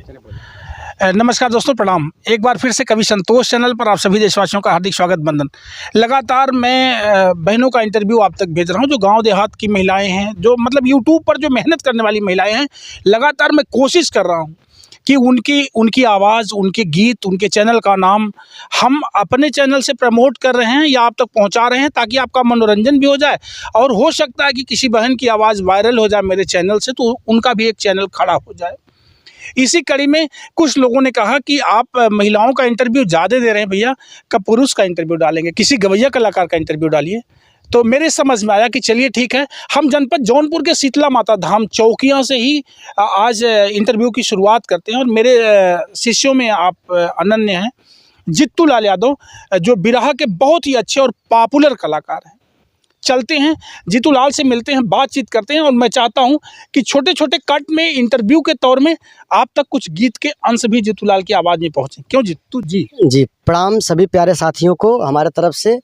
नमस्कार दोस्तों, प्रणाम। एक बार फिर से कवि संतोष चैनल पर आप सभी देशवासियों का हार्दिक स्वागत, वंदन। लगातार मैं बहनों का इंटरव्यू आप तक भेज रहा हूं, जो गांव देहात की महिलाएं हैं, जो मतलब यूट्यूब पर जो मेहनत करने वाली महिलाएं हैं। लगातार मैं कोशिश कर रहा हूं कि उनकी आवाज़, उनके गीत, उनके चैनल का नाम हम अपने चैनल से प्रमोट कर रहे हैं या आप तक पहुंचा रहे हैं, ताकि आपका मनोरंजन भी हो जाए और हो सकता है कि किसी बहन की आवाज़ वायरल हो जाए मेरे चैनल से, तो उनका भी एक चैनल खड़ा हो जाए। इसी कड़ी में कुछ लोगों ने कहा कि आप महिलाओं का इंटरव्यू ज़्यादा दे रहे हैं भैया, कब पुरुष का इंटरव्यू डालेंगे, किसी गवैया कलाकार का इंटरव्यू डालिए। तो मेरे समझ में आया कि चलिए ठीक है, हम जनपद जौनपुर के शीतला माता धाम चौकियां से ही आज इंटरव्यू की शुरुआत करते हैं। और मेरे शिष्यों में आप अनन्य हैं, जित्तू लाल यादव, जो बिरहा के बहुत ही अच्छे और पॉपुलर कलाकार हैं। चलते हैं, जीतू लाल से मिलते हैं, बातचीत करते हैं। और मैं चाहता हूं कि छोटे छोटे कट में इंटरव्यू के तौर में आप तक कुछ गीत के अंश भी जीतू लाल की आवाज़ में पहुंचे। क्यों जीतू जी? जी, प्रणाम सभी प्यारे साथियों को हमारे तरफ से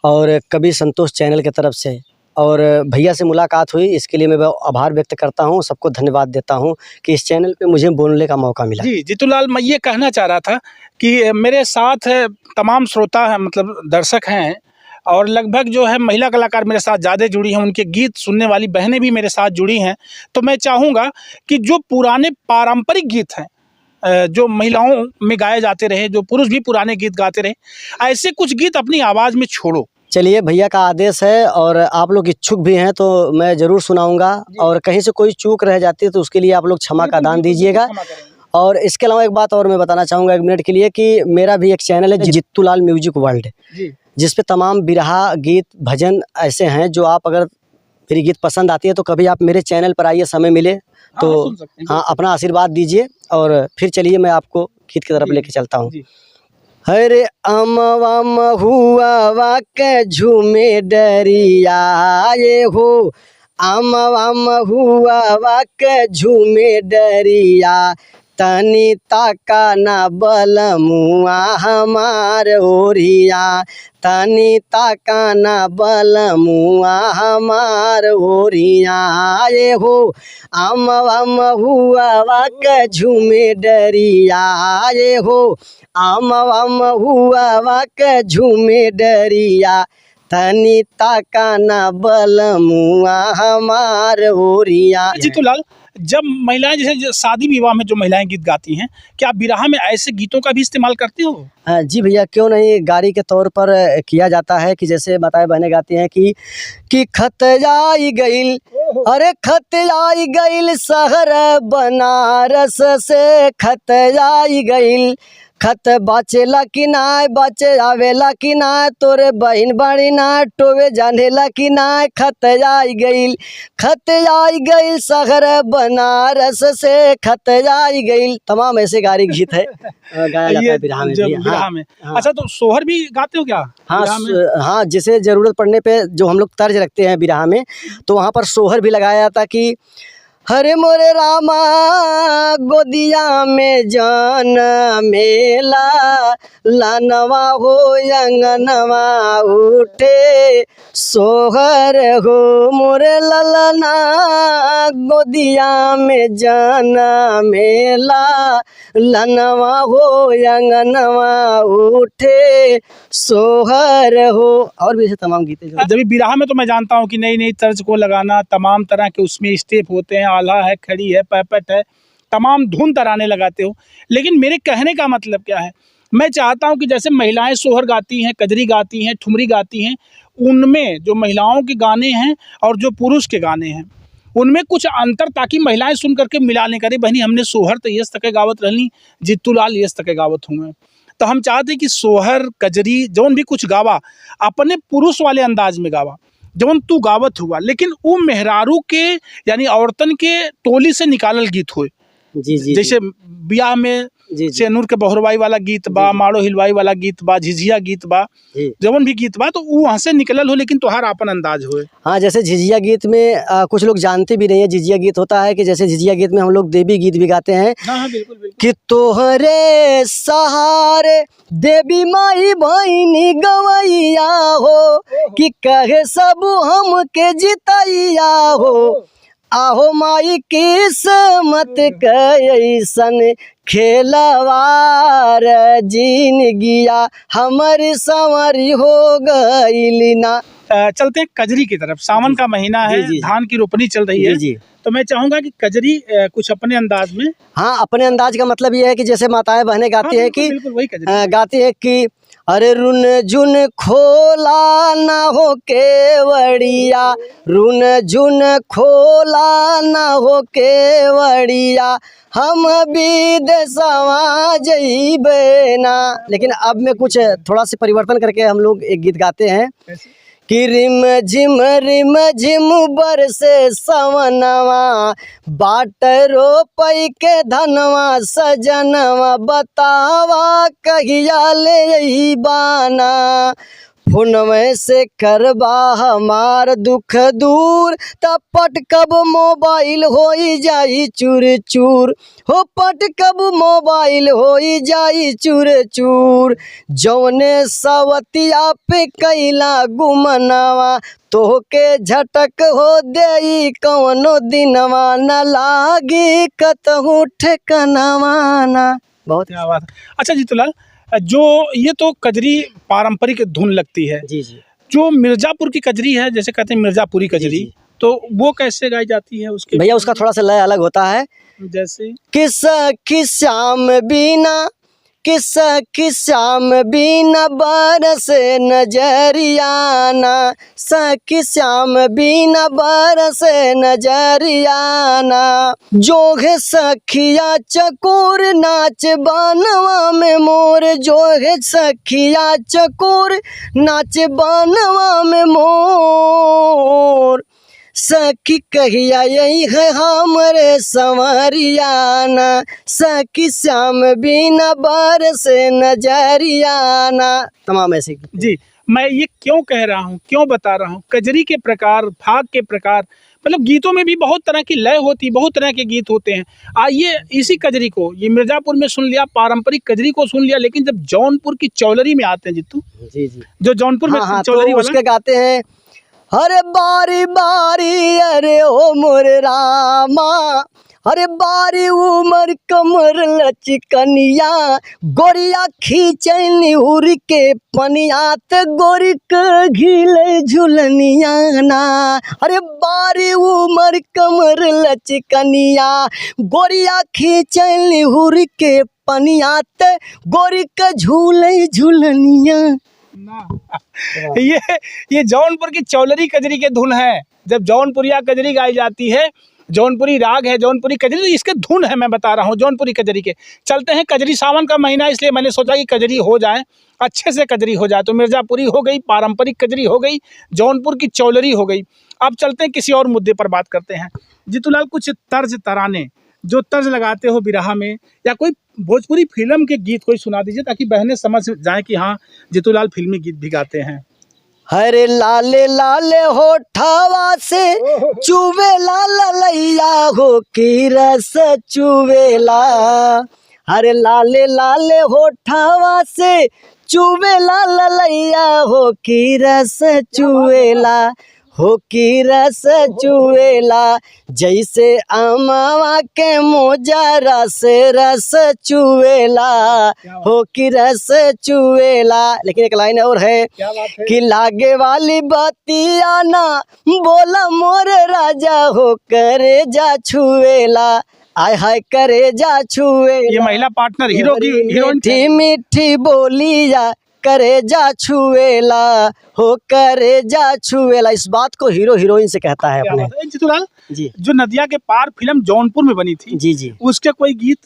और कवि संतोष चैनल की तरफ से। और भैया से मुलाकात हुई, इसके लिए मैं आभार व्यक्त करता हूं, सबको धन्यवाद देता हूं कि इस चैनल पे मुझे बोलने का मौका मिला। जी जीतू लाल, मैं ये कहना चाह रहा था कि मेरे साथ तमाम श्रोता हैं, मतलब दर्शक हैं, और लगभग जो है महिला कलाकार मेरे साथ ज़्यादा जुड़ी हैं, उनके गीत सुनने वाली बहनें भी मेरे साथ जुड़ी हैं। तो मैं चाहूँगा कि जो पुराने पारंपरिक गीत हैं, जो महिलाओं में गाए जाते रहे, जो पुरुष भी पुराने गीत गाते रहे, ऐसे कुछ गीत अपनी आवाज़ में छोड़ो। चलिए, भैया का आदेश है और आप लोग इच्छुक भी हैं तो मैं ज़रूर सुनाऊंगा, और कहीं से कोई चूक रह जाती है तो उसके लिए आप लोग क्षमा का दान दीजिएगा। और इसके अलावा एक बात और मैं बताना चाहूँगा 1 मिनट के लिए, कि मेरा भी एक चैनल है जित्तू लाल म्यूजिक वर्ल्ड, जिस पे तमाम बिरहा गीत भजन ऐसे हैं जो आप अगर मेरी गीत पसंद आती है तो कभी आप मेरे चैनल पर आइए, समय मिले तो हाँ अपना आशीर्वाद दीजिए। और फिर चलिए मैं आपको गीत की तरफ लेके चलता हूँ। हरे अमवा महुआ के झूमे डरिया ये हो, अमवा महुआ के झूमे डरिया, तनी ताका ना बलमुआ हमार ओरिया, तनी ताका ना बलमुआ हमार ओरिया ये हो, अमवा महुआ के झूमे डरिया ये हो, अमवा महुआ के झूमे डरिया, तनी ताका ना बलमुआ हमार ओरिया। जीतू लाल, जब महिलाएं जैसे शादी विवाह में जो महिलाएं गीत गाती हैं, क्या आप बिरहा में ऐसे गीतों का भी इस्तेमाल करते हो? जी भैया, क्यों नहीं, गाड़ी के तौर पर किया जाता है। कि जैसे बताए बहनें गाती हैं कि खत आई गईल, अरे खत आई गईल शहर बनारस से, खत आई गईल, खत बाचेला कि नाय बाचे आवेला कि नाय, तोरे बहिन बड़ी नाय टोवे जानेला कि नाय, खत आई गईल, खत आई गईल शहर बनारस से, खत आई गईल। तमाम ऐसे गारी गीत है गाया जाता है बिरहा में भी। बिरहा में। अच्छा, तो सोहर भी गाते हो क्या? हाँ, जिसे ज़रूरत पड़ने पे जो हम लोग तर्ज रखते हैं बिरहा में, तो वहाँ पर सोहर भी लगाया जाता कि हरे मोरे रामा गोदिया में जान मेला, लानवा हो अंगनवा उठे सोहर हो, मोरे ललना गोदिया में जान मेला, लानवा हो अंगनवा उठे सोहर हो। और भी ऐसे तमाम गीत हैं। जब बिरहा में तो मैं जानता हूँ कि नई नई तर्ज को लगाना, तमाम तरह के उसमें स्टेप होते हैं, आला है, खड़ी है, पैपट है, तमाम धुन तराने लगाते हो। लेकिन मेरे कहने का मतलब क्या है, मैं चाहता हूं कि जैसे महिलाएं सोहर गाती हैं, कजरी गाती हैं, ठुमरी गाती हैं, उनमें जो महिलाओं के गाने हैं और जो पुरुष के गाने हैं उनमें कुछ अंतर, ताकि महिलाएं सुन करके मिलाने करे, बहनी हमने सोहर तो यस तक गावत रहनी, जित्तू लाल यस तक गावत हुए। तो हम चाहते कि सोहर कजरी जौन भी कुछ गावा अपने पुरुष वाले अंदाज में गावा जौन तू गावत हुआ, लेकिन वो मेहरारू के यानी औरतन के टोली से निकालल गीत हो। जी, जैसे ब्याह में सेनूर के बहुरवाई वाला गीत बा, माड़ो हिलवाई वाला गीत बा, झिझिया गीत बा, जवन भी गीत बा, तो वो वहाँ से निकलल हो, लेकिन तोहार अपन अंदाज हो। हाँ, जैसे झिझिया गीत में कुछ लोग जानते भी नहीं है। झिझिया गीत होता है कि जैसे झिझिया गीत में हम लोग देवी गीत भी गाते हैं। हाँ, बिल्कुल। कि तोहरे सहारे देवी माई बहिनी गवैया हो, कि कहे सब हमके जितैया हो, आहो माई किस्मत कैसन खेलवार जिनगिया हमर संवरी हो गइली ना। चलते हैं कजरी की तरफ। सावन का महीना है, जी, जी। धान की रोपनी चल रही है। जी, जी। तो मैं चाहूंगा कि कजरी कुछ अपने अंदाज में। हाँ, अपने अंदाज का मतलब ये है कि जैसे माताएं बहनें गाती हाँ, हैं कि बिल्कुल वही कजरी। गाती है कि अरे रुन जुन खोला ना हो केवड़िया, रुन जुन खोला ना हो केवड़िया, हम विदेशवा जइबे ना। लेकिन अब मैं कुछ थोड़ा सा परिवर्तन करके हम लोग एक गीत गाते हैं कि रिम झिम बरसे सवनवा, बाट रोपई के धनवा सजनवा, बतावा कहिया ले यही बाना, फोनवे से करबा हमार दुख दूर, तब पट कब मोबाइल होई जाई चूर चूर, हो पट कब मोबाइल होई जाई चूर चूर, जौने सवतिया पे कैला गुमनवा, तोहके झटक हो देई कौनो दिनवा, न लागी कतहु ठेकनवा ना। बहुत क्या बात है। अच्छा जीतूलाल, जो ये तो कजरी पारंपरिक धुन लगती है, जी जी जो मिर्जापुर की कजरी है, जैसे कहते हैं मिर्जापुरी कजरी, जी। तो वो कैसे गाई जाती है उसके? भैया उसका थोड़ा सा लय अलग होता है। जैसे किस श्याम बीना, किस श्याम बीना बरसे नजरियाना, सखी श्याम बीना बरसे नजरियाना, जोगे सखिया चकोर नाच बनवा में मोर, जोगे सखिया चकोर नाच बनवा में मोर, सखी कहिया यही है हमरे संवरियाना, सखी श्याम बिना बरसे नजरियाना। तमाम ऐसे जी, मैं ये क्यों कह रहा हूँ, क्यों बता रहा हूँ, कजरी के प्रकार, भाग के प्रकार, मतलब गीतों में भी बहुत तरह की लय होती, बहुत तरह के गीत होते हैं। आइए इसी कजरी को, ये मिर्जापुर में सुन लिया, पारंपरिक कजरी को सुन लिया, लेकिन जब जौनपुर की चौलरी में आते हैं जितू, जी जी जो जौनपुर में हाँ, चौलरी तो वाला उसके गाते हैं, अरे बारी बारी अरे ओ मोर रामा, अरे बारी उमर कमर लचकनिया, गोरिया खींचनी उड़ के पनिया, त गोरी के घिले झुलनिया ना, अरे बारी उमर कमर लचकनिया, गोरिया खींचनी उड़ के पनिया, त गोरी के झूले झुलनिया ना। ये जौनपुर की चौलरी कजरी के धुन है। जब जौनपुरिया कजरी गाई जाती है, जौनपुरी राग है, जौनपुरी कजरी, तो इसके धुन है, मैं बता रहा हूँ जौनपुरी कजरी के। चलते हैं, कजरी सावन का महीना, इसलिए मैंने सोचा कि कजरी हो जाए, अच्छे से कजरी हो जाए। तो मिर्जापुरी हो गई, पारंपरिक कजरी हो गई, जौनपुर की चौलरी हो गई। अब चलते हैं किसी और मुद्दे पर बात करते हैं। जीतूलाल, कुछ तर्ज तराने जो तर्ज लगाते हो बिरहा में, या कोई भोजपुरी फिल्म के गीत कोई सुना दीजिए, ताकि बहनें समझ जाएं कि हाँ जीतूलाल फिल्मी गीत भी गाते हैं। हरे लाले लाले होठावा से चुवेला ललैया हो की रस चुवेला, हरे लाले लाले होठावा से चुवेला ललैया हो की रस चुवेला, हो की रस चुवेला, जैसे अमावा के मोजा से रस चुवेला, हो की रस चुवेला। लेकिन एक लाइन और है कि लागे वाली बतिया ना बोला मोर राजा, हो करे जा छुवेला, आय हाय करे जा छुवेला, ये महिला पार्टनर हीरो की हीरोइन मीठी मीठी बोलिया करे जा छुवेला, हो करे जा छुवेला। इस बात को हीरो हीरोइन से कहता है अपने। जीतूलाल जी, जो नदिया के पार फिल्म जौनपुर में बनी थी, जी जी, उसके कोई गीत?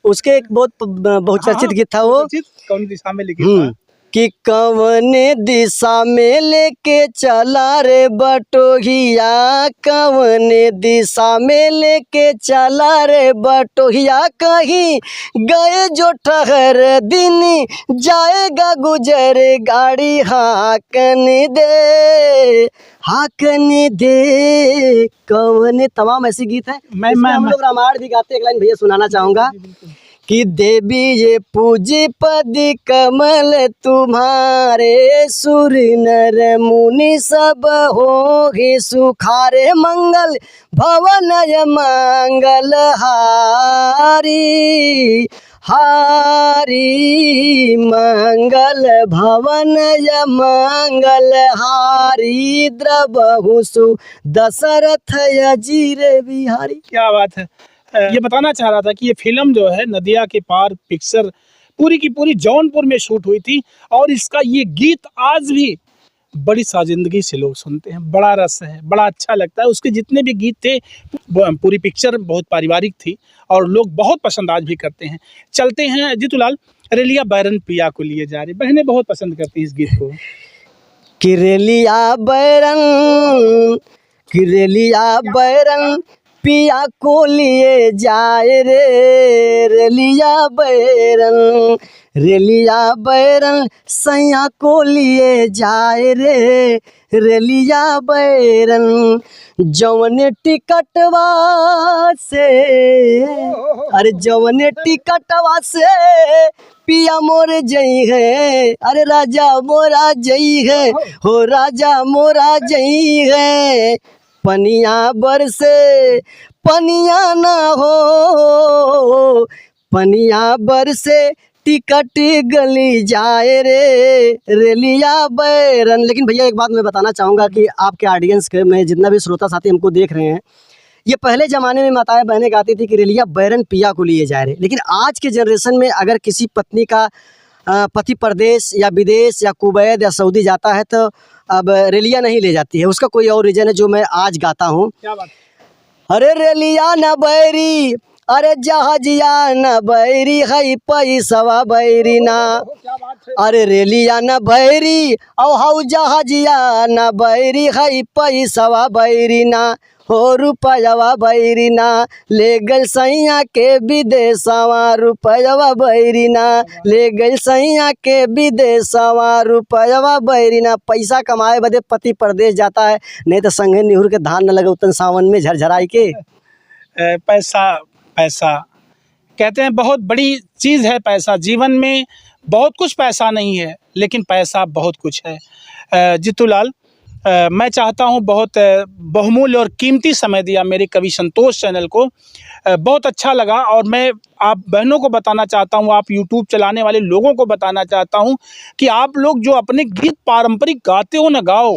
उसके एक बहुत चर्चित गीत था वो, कौन दिशा में लिखी था? कि कवने दिशा में लेके चला रे बटोहिया, कवने दिशा में लेके चला रे बटोहिया, कहीं गए जो ठहर दिन जाएगा गुजर गाड़ी, हाकन दे हाकन दे कवने। तमाम ऐसी गीत है। हम लोग रामायण भी गाते हैं। एक लाइन भैया सुनाना चाहूंगा कि देवी ये पूजी पद कमल तुम्हारे, सुर नर मुनि सब होगे सुखारे, मंगल भवनय मंगल हारी, हारी मंगल भवनय मंगल हारी, द्रवहु सु दशरथ अजीर बिहारी। क्या बात है। ये बताना चाह रहा था कि ये फिल्म जो है नदिया के पार पिक्चर पूरी की पूरी जौनपुर में शूट हुई थी, और इसका ये गीत आज भी बड़ी साजिंदगी से लोग सुनते हैं, बड़ा रस है, बड़ा अच्छा लगता है। उसके जितने भी गीत थे, पूरी पिक्चर बहुत पारिवारिक थी और लोग बहुत पसंद आज भी करते हैं। चलते हैं जीतूलाल, रेलिया बैरन पिया को लिए जा रही, बहनें बहुत पसंद करती हैं इस गीत को। कि रेलिया बैरन, कि रेलिया बैरन पिया को लिए जाए रे, रेलिया बैरन, रेलिया बैरन सैया को लिए जाए रे, रेलिया बैरन, जौने टिकटवा से, अरे जौने टिकटवा से पिया मोर जई है, अरे राजा मोरा जई है, हो राजा मोरा जई है, पनिया बरसे पनिया ना हो, पनिया बरसे टिकट गली जाए रे, रेलिया बैरन। लेकिन भैया एक बात मैं बताना चाहूँगा कि आपके ऑडियंस के में जितना भी श्रोता साथी हमको देख रहे हैं, ये पहले ज़माने में माताएं बहनें गाती थी कि रेलिया बैरन पिया को लिए जा रहे, लेकिन आज के जनरेशन में अगर किसी पत्नी का पति परदेश या विदेश या कुवैत या सऊदी जाता है तो अब रेलिया नहीं ले जाती है। उसका कोई और रीज़न है जो मैं आज गाता हूँ। क्या बात। अरे रेलिया न बैरी, अरे जहाजिया न बैरी है, पैसवा बैरी ना, क्या बात है। अरे रेलिया न बैरी औ हाउ जहाजिया न बैरी है, पैसवा बैरी ना, हो रुपयवा बैरी ना, ले गल सैया के विदेशवा, रुपयवा बैरी ना, ले गल सैया के विदेशवा, रुपयवा बैरी ना। पैसा कमाए बदे पति परदेश जाता है, नहीं तो संगे निहुर के धान न लगे उतन सावन में झरझराई के। पैसा, पैसा कहते हैं बहुत बड़ी चीज़ है पैसा। जीवन में बहुत कुछ पैसा नहीं है, लेकिन पैसा बहुत कुछ है। जीतूलाल, मैं चाहता हूं, बहुत बहुमूल्य और कीमती समय दिया मेरे कवि संतोष चैनल को, बहुत अच्छा लगा। और मैं आप बहनों को बताना चाहता हूं, आप यूट्यूब चलाने वाले लोगों को बताना चाहता हूं कि आप लोग जो अपने गीत पारंपरिक गाते हो ना गाओ,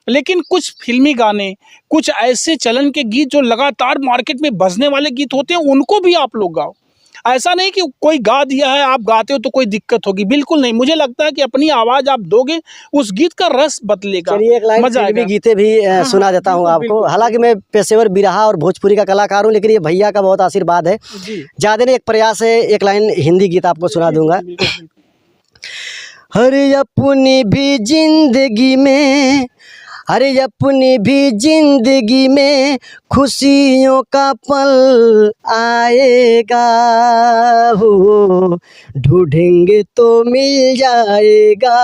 लेकिन कुछ फिल्मी गाने, कुछ ऐसे चलन के गीत जो लगातार मार्केट में बजने वाले गीत होते हैं, उनको भी आप लोग गाओ। ऐसा नहीं कि कोई गा दिया है आप गाते हो तो कोई दिक्कत होगी, बिल्कुल नहीं। मुझे लगता है कि अपनी आवाज़ आप दोगे, उस गीत का रस बदलेगा, चलिए एक लाइन मजा आएगा। गीते भी सुना देता हूँ बिल्कुल, आपको। बिल्कुल। हालांकि मैं पेशेवर बिरहा और भोजपुरी का कलाकार हूँ, लेकिन ये भैया का बहुत आशीर्वाद है। जी। ज़्यादा नहीं, एक प्रयास है, एक लाइन हिंदी गीत आपको सुना दूंगा। बिल्कुल, बिल्कुल। अरे अपनी भी जिंदगी में, अरे अपनी भी जिंदगी में खुशियों का पल आएगा हो, ढूंढेंगे तो मिल जाएगा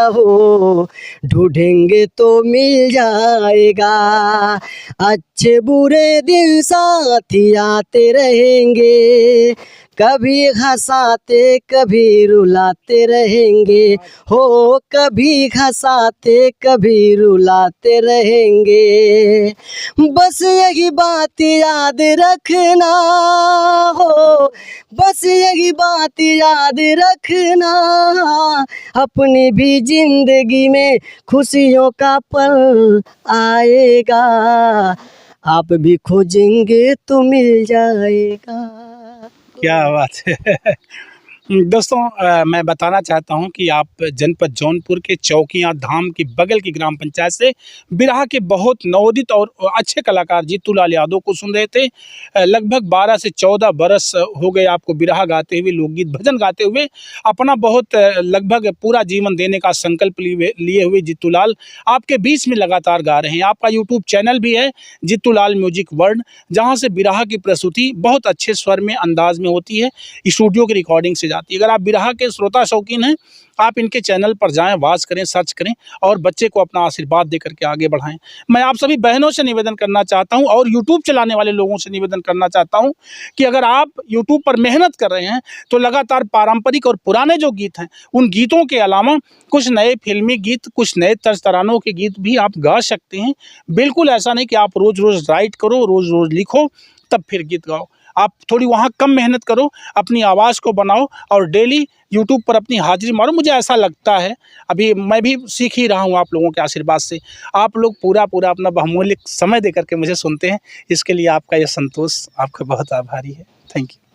हो, ढूंढेंगे तो मिल जाएगा, अच्छे बुरे दिन साथी आते रहेंगे, कभी हंसाते कभी रुलाते रहेंगे हो, कभी हंसाते कभी रुलाते रहेंगे, बस यही बात याद रखना हो, बस यही बात याद रखना, अपनी भी जिंदगी में खुशियों का पल आएगा, आप भी खोजेंगे तो मिल जाएगा। क्या बात है। दोस्तों, मैं बताना चाहता हूं कि आप जनपद जौनपुर के चौकियां धाम की बगल की ग्राम पंचायत से बिरहा के बहुत नवोदित और अच्छे कलाकार जीतूलाल यादव को सुन रहे थे। लगभग 12 से 14 बरस हो गए आपको बिरहा गाते हुए, लोकगीत भजन गाते हुए। अपना बहुत लगभग पूरा जीवन देने का संकल्प लिए हुए जीतूलाल आपके बीच में लगातार गा रहे हैं। आपका यूट्यूब चैनल भी है जीतूलाल म्यूजिक वर्ल्ड, जहाँ से बिरहा की प्रस्तुति बहुत अच्छे स्वर में, अंदाज में होती है। स्टूडियो की रिकॉर्डिंग से आती है। अगर आप बिरहा के श्रोता शौकीन हैं, आप इनके चैनल पर जाएं, वॉच करें, सर्च करें और बच्चे को अपना आशीर्वाद दे करके आगे बढ़ाएं। मैं आप सभी बहनों से निवेदन करना चाहता हूं और यूट्यूब चलाने वाले लोगों से निवेदन करना चाहता हूं कि अगर आप यूट्यूब पर मेहनत कर रहे हैं तो लगातार पारंपरिक और पुराने जो गीत हैं, उन गीतों के अलावा कुछ नए फिल्मी गीत, कुछ नए तर्ज तरानों के गीत भी आप गा सकते हैं। बिल्कुल ऐसा नहीं कि आप रोज़ रोज़ राइट करो, रोज़ रोज़ लिखो तब फिर गीत गाओ। आप थोड़ी वहाँ कम मेहनत करो, अपनी आवाज़ को बनाओ और डेली यूट्यूब पर अपनी हाजिरी मारो। मुझे ऐसा लगता है, अभी मैं भी सीख ही रहा हूँ आप लोगों के आशीर्वाद से। आप लोग पूरा अपना बहुमूल्य समय दे करके मुझे सुनते हैं, इसके लिए आपका ये संतोष, आपका बहुत आभारी है। Thank you.